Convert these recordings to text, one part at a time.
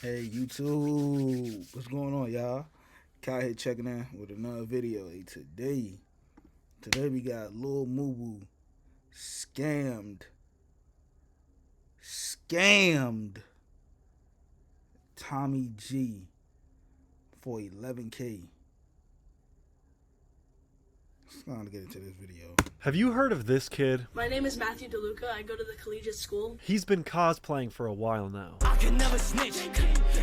Hey YouTube, what's going on, y'all? Kai here checking in with another video. Today we got Lil Mabu scammed, scammed Tommy G for 11K. Let's go on to get into this video. Have you heard of this kid? My name is Matthew DeLuca. I go to the collegiate school. He's been cosplaying for a while now. I can never snitch.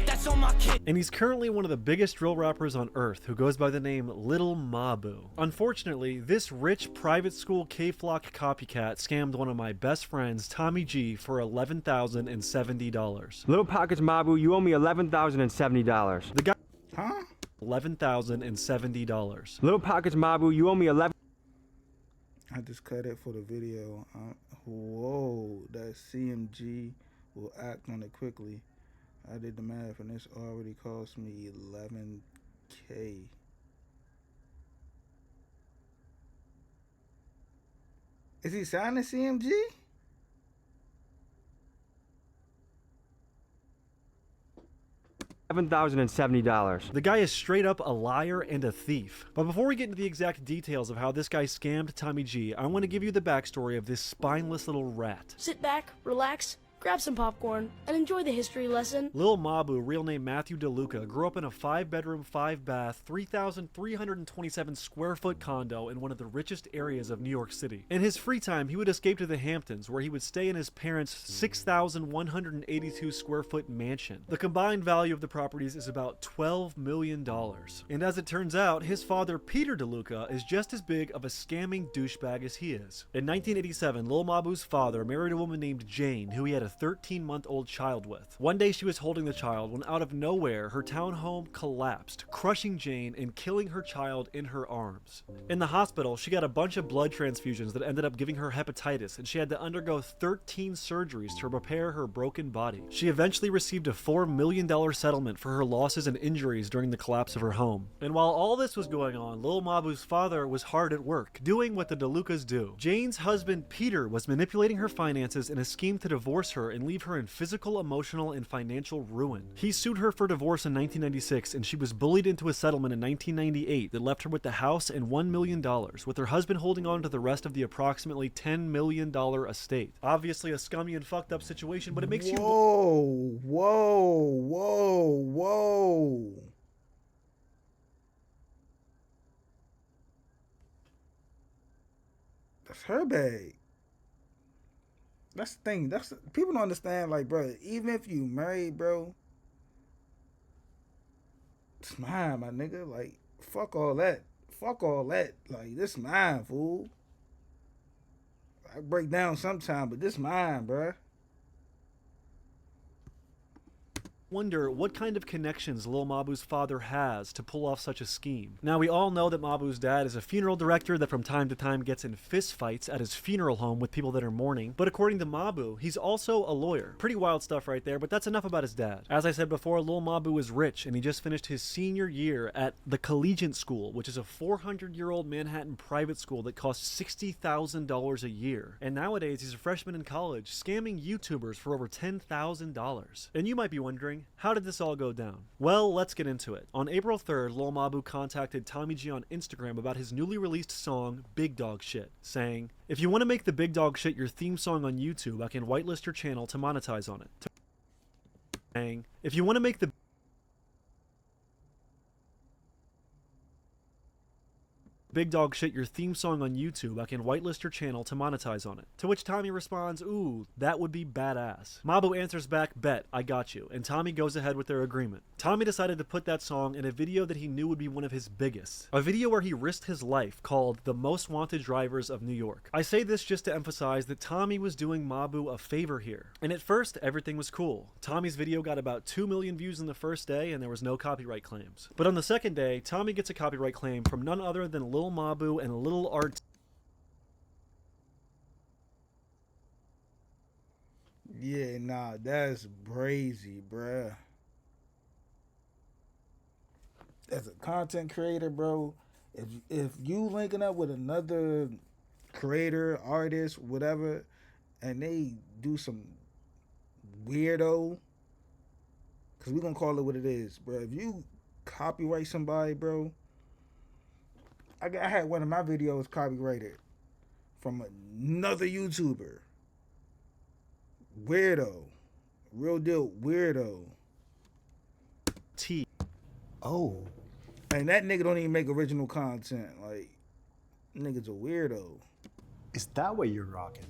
That's on my kid. And he's currently one of the biggest drill rappers on earth who goes by the name Little Mabu. Unfortunately, this rich private school K-Flock copycat scammed one of my best friends, Tommy G, for $11,070. Little Pockets Mabu, you owe me $11,070. The guy Huh? $11,070. Little Pockets Mabu, you owe me 11. I just cut it for the video. Whoa, that CMG will act on it quickly. I did the math and this already cost me 11K. Is he signing CMG? $11,070. The guy is straight up a liar and a thief. But before we get into the exact details of how this guy scammed Tommy G, I want to give you the backstory of this spineless little rat. Sit back, relax, grab some popcorn, and enjoy the history lesson. Lil Mabu, real name Matthew DeLuca, grew up in a 5-bedroom, 5-bath, 3,327 square foot condo in one of the richest areas of New York City. In his free time, he would escape to the Hamptons, where he would stay in his parents' 6,182 square foot mansion. The combined value of the properties is about $12 million. And as it turns out, his father, Peter DeLuca, is just as big of a scamming douchebag as he is. In 1987, Lil Mabu's father married a woman named Jane, who he had a 13-month-old child with. One day she was holding the child when out of nowhere her townhome collapsed, crushing Jane and killing her child in her arms. In the hospital, she got a bunch of blood transfusions that ended up giving her hepatitis, and she had to undergo 13 surgeries to repair her broken body. She eventually received a $4 million settlement for her losses and injuries during the collapse of her home. And while all this was going on, Lil Mabu's father was hard at work, doing what the DeLucas do. Jane's husband Peter was manipulating her finances in a scheme to divorce her and leave her in physical, emotional, and financial ruin. He sued her for divorce in 1996, and she was bullied into a settlement in 1998 that left her with the house and $1 million, with her husband holding on to the rest of the approximately $10 million estate. Obviously a scummy and fucked up situation, but it makes you... Whoa. That's her bag. That's the thing. People don't understand. Like, bro, even if you married, bro, it's mine, my nigga. Like, fuck all that. Like, this mine, fool. I break down sometime, but this mine, bro. Wonder what kind of connections Lil Mabu's father has to pull off such a scheme. Now, we all know that Mabu's dad is a funeral director that from time to time gets in fist fights at his funeral home with people that are mourning, but according to Mabu, he's also a lawyer. Pretty wild stuff right there, but that's enough about his dad. As I said before, Lil Mabu is rich, and he just finished his senior year at the Collegiate School, which is a 400-year-old Manhattan private school that costs $60,000 a year. And nowadays, he's a freshman in college, scamming YouTubers for over $10,000. And you might be wondering, how did this all go down? Well, let's get into it. On April 3rd, Lil Mabu contacted Tommy G on Instagram about his newly released song, Big Dog Shit, saying, "If you want to make the Big Dog Shit your theme song on YouTube, I can whitelist your channel to monetize on it." Saying, "If you want to make the Big Dog Shit your theme song on YouTube, I can whitelist your channel to monetize on it." To which Tommy responds, "Ooh, that would be badass." Mabu answers back, "Bet, I got you," and Tommy goes ahead with their agreement. Tommy decided to put that song in a video that he knew would be one of his biggest. A video where he risked his life called The Most Wanted Drivers of New York. I say this just to emphasize that Tommy was doing Mabu a favor here. And at first, everything was cool. Tommy's video got about 2 million views in the first day and there was no copyright claims. But on the second day, Tommy gets a copyright claim from none other than Lil Mabu and Lil Art. Yeah, nah, that's brazy, bruh. As a content creator, bro, if you linking up with another creator, artist, whatever, and they do some weirdo, Cause we gonna call it what it is, bro. If you copyright somebody, bro, I had one of my videos copyrighted from another YouTuber. Weirdo, real deal weirdo. T. Oh. And that nigga don't even make original content. Like, nigga's a weirdo. Is that what you're rocking?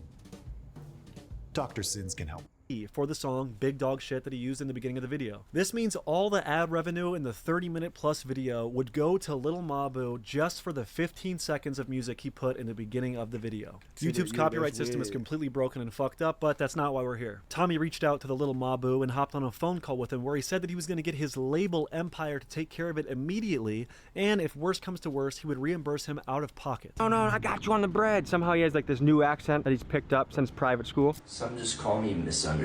Dr. Sins can help. For the song Big Dog Shit that he used in the beginning of the video. This means all the ad revenue in the 30-minute plus video would go to Lil Mabu just for the 15 seconds of music he put in the beginning of the video. YouTube's copyright system is completely broken and fucked up, but that's not why we're here. Tommy reached out to the Lil Mabu and hopped on a phone call with him where he said that he was going to get his label Empire to take care of it immediately, and if worse comes to worse, he would reimburse him out of pocket. Oh no, I got you on the bread. Somehow he has like this new accent that he's picked up since private school. Some just call me misunderstood.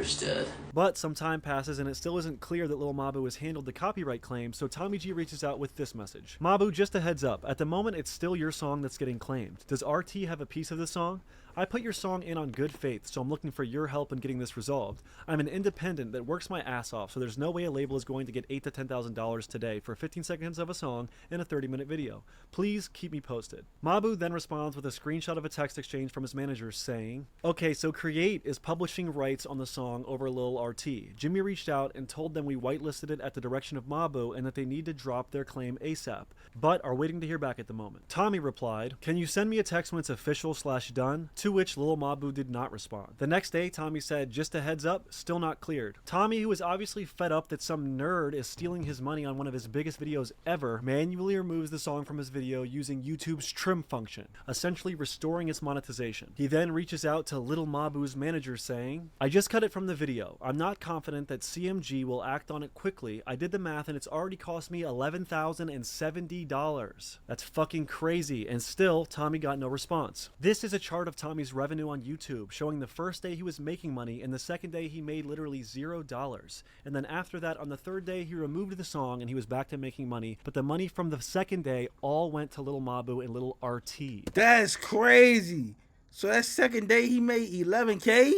But some time passes and it still isn't clear that Lil Mabu has handled the copyright claim, so Tommy G reaches out with this message. Mabu, just a heads up, at the moment it's still your song that's getting claimed. Does RT have a piece of the song? I put your song in on good faith, so I'm looking for your help in getting this resolved. I'm an independent that works my ass off, so there's no way a label is going to get $8,000 to $10,000 today for 15 seconds of a song in a 30-minute video. Please keep me posted. Mabu then responds with a screenshot of a text exchange from his manager saying, okay, so Create is publishing rights on the song over Lil RT. Jimmy reached out and told them we whitelisted it at the direction of Mabu and that they need to drop their claim ASAP, but are waiting to hear back at the moment. Tommy replied, can you send me a text when it's official/done? To which Lil Mabu did not respond. The next day, Tommy said, just a heads up, still not cleared. Tommy, who is obviously fed up that some nerd is stealing his money on one of his biggest videos ever, manually removes the song from his video using YouTube's trim function, essentially restoring its monetization. He then reaches out to Lil Mabu's manager saying, I just cut it from the video. I'm not confident that CMG will act on it quickly. I did the math and it's already cost me $11,070. That's fucking crazy. And still, Tommy got no response. This is a chart of Tommy's revenue on YouTube, showing the first day he was making money and the second day he made literally $0. And then after that, on the third day, he removed the song and he was back to making money, but the money from the second day all went to Lil Mabu and Lil RT. That's crazy. So that second day he made 11K?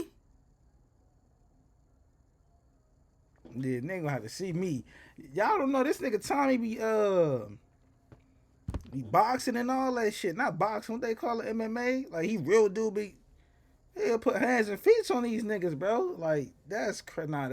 Yeah, nigga gonna have to see me. Y'all don't know this nigga Tommy be boxing and all that shit. Not boxing, what they call it, MMA. Like, he real dude be, he'll put hands and feet on these niggas, bro. Like, that's not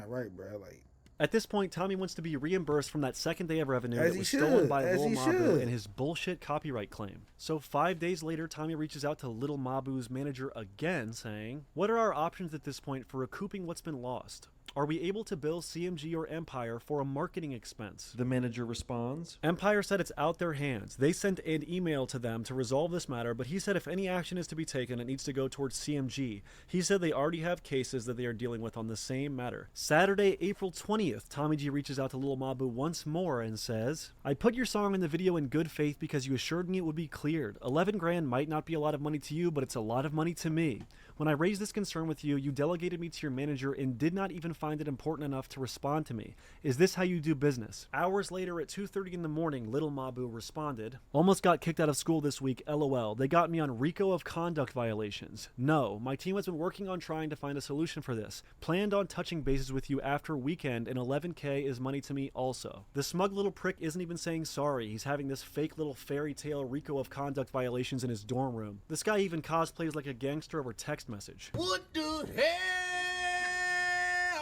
right, bro. Like, at this point, Tommy wants to be reimbursed from that second day of revenue as that he was should, stolen by as Lil he Mabu should. and his bullshit copyright claim. So 5 days later, Tommy reaches out to Lil Mabu's manager again, saying, what are our options at this point for recouping what's been lost? Are we able to bill CMG or Empire for a marketing expense? The manager responds. Empire said it's out their hands. They sent an email to them to resolve this matter, but he said if any action is to be taken, it needs to go towards CMG. He said they already have cases that they are dealing with on the same matter. Saturday, April 20th, Tommy G reaches out to Lil Mabu once more and says, I put your song in the video in good faith because you assured me it would be cleared. 11 grand might not be a lot of money to you, but it's a lot of money to me. When I raised this concern with you, you delegated me to your manager and did not even find it important enough to respond to me. Is this how you do business? Hours later at 2:30 in the morning, Lil Mabu responded, almost got kicked out of school this week, LOL. They got me on RICO of conduct violations. No, my team has been working on trying to find a solution for this. Planned on touching bases with you after weekend, and 11K is money to me also. The smug little prick isn't even saying sorry. He's having this fake little fairy tale RICO of conduct violations in his dorm room. This guy even cosplays like a gangster over text message. What the hell?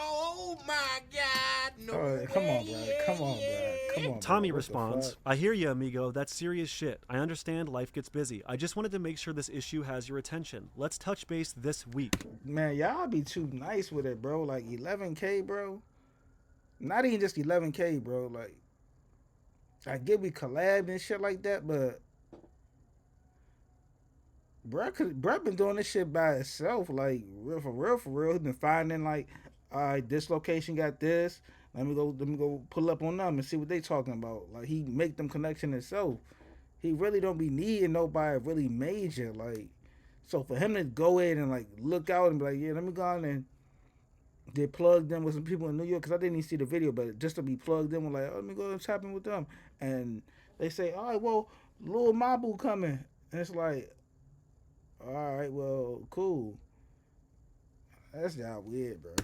Oh my God! No come on, bro. Come on, bro. Come on. Tommy bro. What the responds, fuck? I hear you, amigo. That's serious shit. I understand life gets busy. I just wanted to make sure this issue has your attention. Let's touch base this week. Man, y'all be too nice with it, bro. Like 11K, bro. Not even just 11K, bro. Like, I get we collabed and shit like that, but bruh been doing this shit by itself, like for real. He been finding like, all right, this location got this. Let me go pull up on them and see what they talking about. Like, he make them connection himself. He really don't be needing nobody really major. Like, so for him to go in and like look out and be like, yeah, let me go on and get plugged in with some people in New York, because I didn't even see the video, but just to be plugged in with like, oh, let me go and tap in with them. And they say, all right, well, Lil Mabu coming. And it's like, all right, well, cool. That's y'all weird, bro.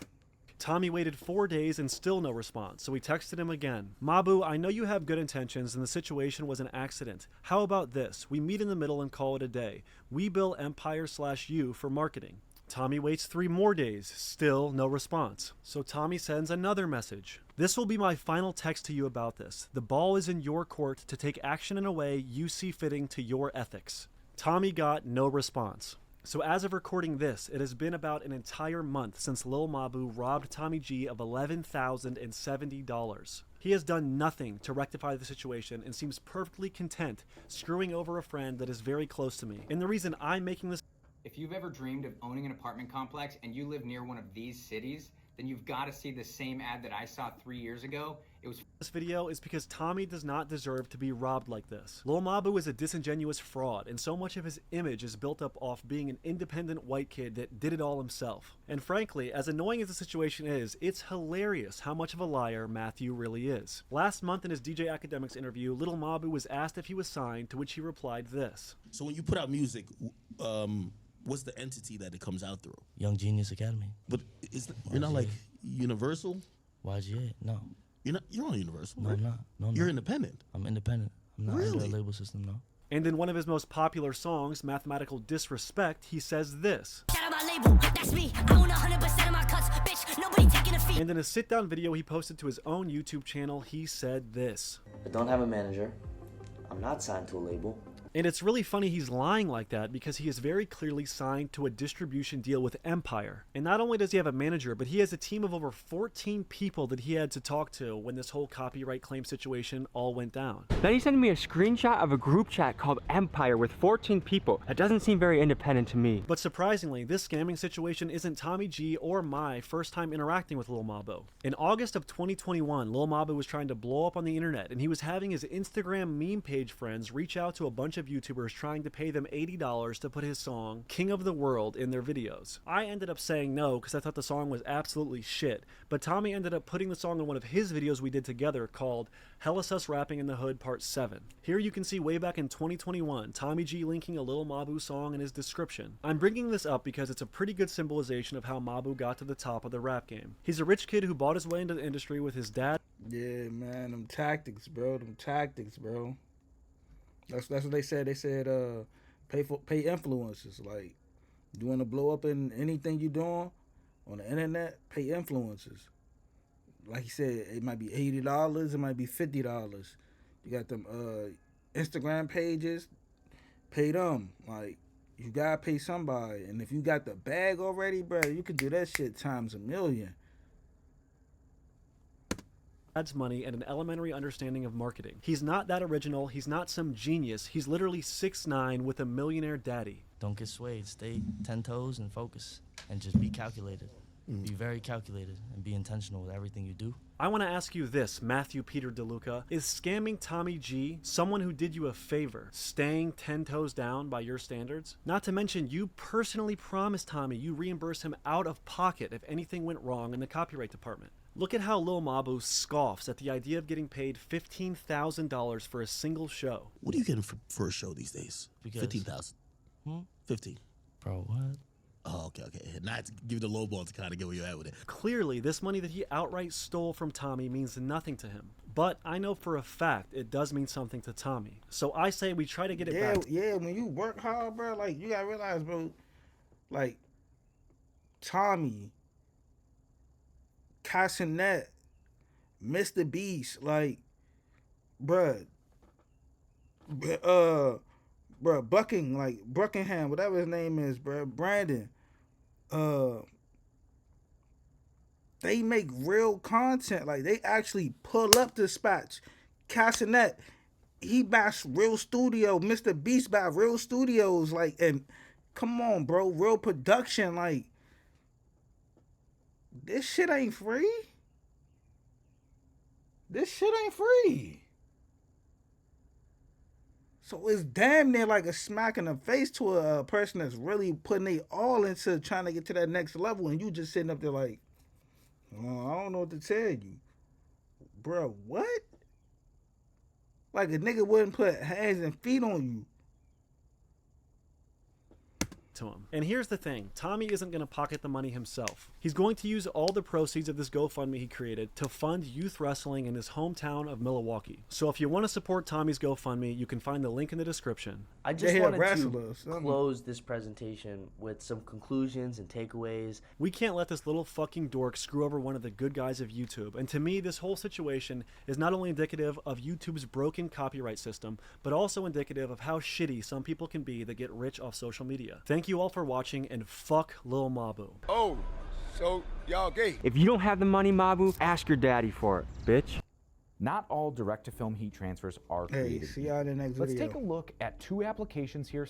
Tommy waited 4 days and still no response, so he texted him again. Mabu, I know you have good intentions and the situation was an accident. How about this? We meet in the middle and call it a day. We bill Empire/you for marketing. Tommy waits 3 more days, still no response. So Tommy sends another message. This will be my final text to you about this. The ball is in your court to take action in a way you see fitting to your ethics. Tommy got no response. So as of recording this, it has been about an entire month since Lil Mabu robbed Tommy G of $11,070. He has done nothing to rectify the situation and seems perfectly content screwing over a friend that is very close to me. And the reason I'm making this If you've ever dreamed of owning an apartment complex and you live near one of these cities, then you've got to see the same ad that I saw 3 years ago. This video is because Tommy does not deserve to be robbed like this. Lil Mabu is a disingenuous fraud, and so much of his image is built up off being an independent white kid that did it all himself. And frankly, as annoying as the situation is, it's hilarious how much of a liar Matthew really is. Last month in his DJ Academics interview, Lil Mabu was asked if he was signed, to which he replied this. So when you put out music, what's the entity that it comes out through? Young Genius Academy. But you're not like Universal? YGA? No. You're on Universal, No, right? I'm not. No, You're independent. I'm independent. I'm not under a label system, no. And in one of his most popular songs, Mathematical Disrespect, he says this. And in a sit-down video he posted to his own YouTube channel, he said this. I don't have a manager. I'm not signed to a label. And it's really funny he's lying like that because he is very clearly signed to a distribution deal with Empire. And not only does he have a manager, but he has a team of over 14 people that he had to talk to when this whole copyright claim situation all went down. Then he sent me a screenshot of a group chat called Empire with 14 people. That doesn't seem very independent to me. But surprisingly, this scamming situation isn't Tommy G or my first time interacting with Lil Mabu. In August of 2021, Lil Mabu was trying to blow up on the internet, and he was having his Instagram meme page friends reach out to a bunch of YouTubers trying to pay them $80 to put his song King of the World in their videos. I ended up saying no because I thought the song was absolutely shit, but Tommy ended up putting the song in one of his videos we did together called Hella Sus Rapping in the Hood Part 7. Here you can see way back in 2021 Tommy G linking a Lil Mabu song in his description. I'm bringing this up because it's a pretty good symbolization of how Mabu got to the top of the rap game. He's a rich kid who bought his way into the industry with his dad. Yeah, man, them tactics, bro. That's what they said. They said pay influencers. Like, you want to blow up in anything you doing on the internet, pay influencers. Like he said, it might be $80, it might be $50. You got them Instagram pages, pay them. Like, you gotta pay somebody. And if you got the bag already, bro, you could do that shit times 1,000,000. Dad's money and an elementary understanding of marketing. He's not that original, he's not some genius, he's literally 6'9" with a millionaire daddy. Don't get swayed. Stay 10 toes and focus. And just be calculated. Be very calculated and be intentional with everything you do. I want to ask you this, Matthew Peter DeLuca. Is scamming Tommy G someone who did you a favor, staying 10 toes down by your standards? Not to mention, you personally promised Tommy you reimburse him out of pocket if anything went wrong in the copyright department. Look at how Lil Mabu scoffs at the idea of getting paid $15,000 for a single show. What are you getting for a show these days? Because- 15,000. 15. Bro, what? Oh, okay. Not to give the low ball to kind of get where you're at with it. Clearly, this money that he outright stole from Tommy means nothing to him. But I know for a fact it does mean something to Tommy. So I say we try to get it back. Yeah, when you work hard, bro, like, you gotta realize, bro, like, Tommy, Cassinet, Mr. Beast, like, bruh, Buckingham, whatever his name is, bruh, Brandon, they make real content. Like, they actually pull up the spots. Cassinet, he buys real studio. Mr. Beast buy real studios. Like, and come on, bro, real production. Like, this shit ain't free. So it's damn near like a smack in the face to a person that's really putting their all into trying to get to that next level, and you just sitting up there like, oh, I don't know what to tell you. Bro, what? Like, a nigga wouldn't put hands and feet on you. To him. And here's the thing, Tommy isn't going to pocket the money himself. He's going to use all the proceeds of this GoFundMe he created to fund youth wrestling in his hometown of Milwaukee. So if you want to support Tommy's GoFundMe, you can find the link in the description. I just They had wanted to wrestlers. close this presentation with some conclusions and takeaways. We can't let this little fucking dork screw over one of the good guys of YouTube. And to me, this whole situation is not only indicative of YouTube's broken copyright system, but also indicative of how shitty some people can be that get rich off social media. Thank you all for watching, and fuck Lil Mabu. Oh, so y'all gay. If you don't have the money, Mabu, ask your daddy for it, bitch. Not all direct-to-film heat transfers are Hey, created. see y'all in the next Let's video. take a look at two applications here.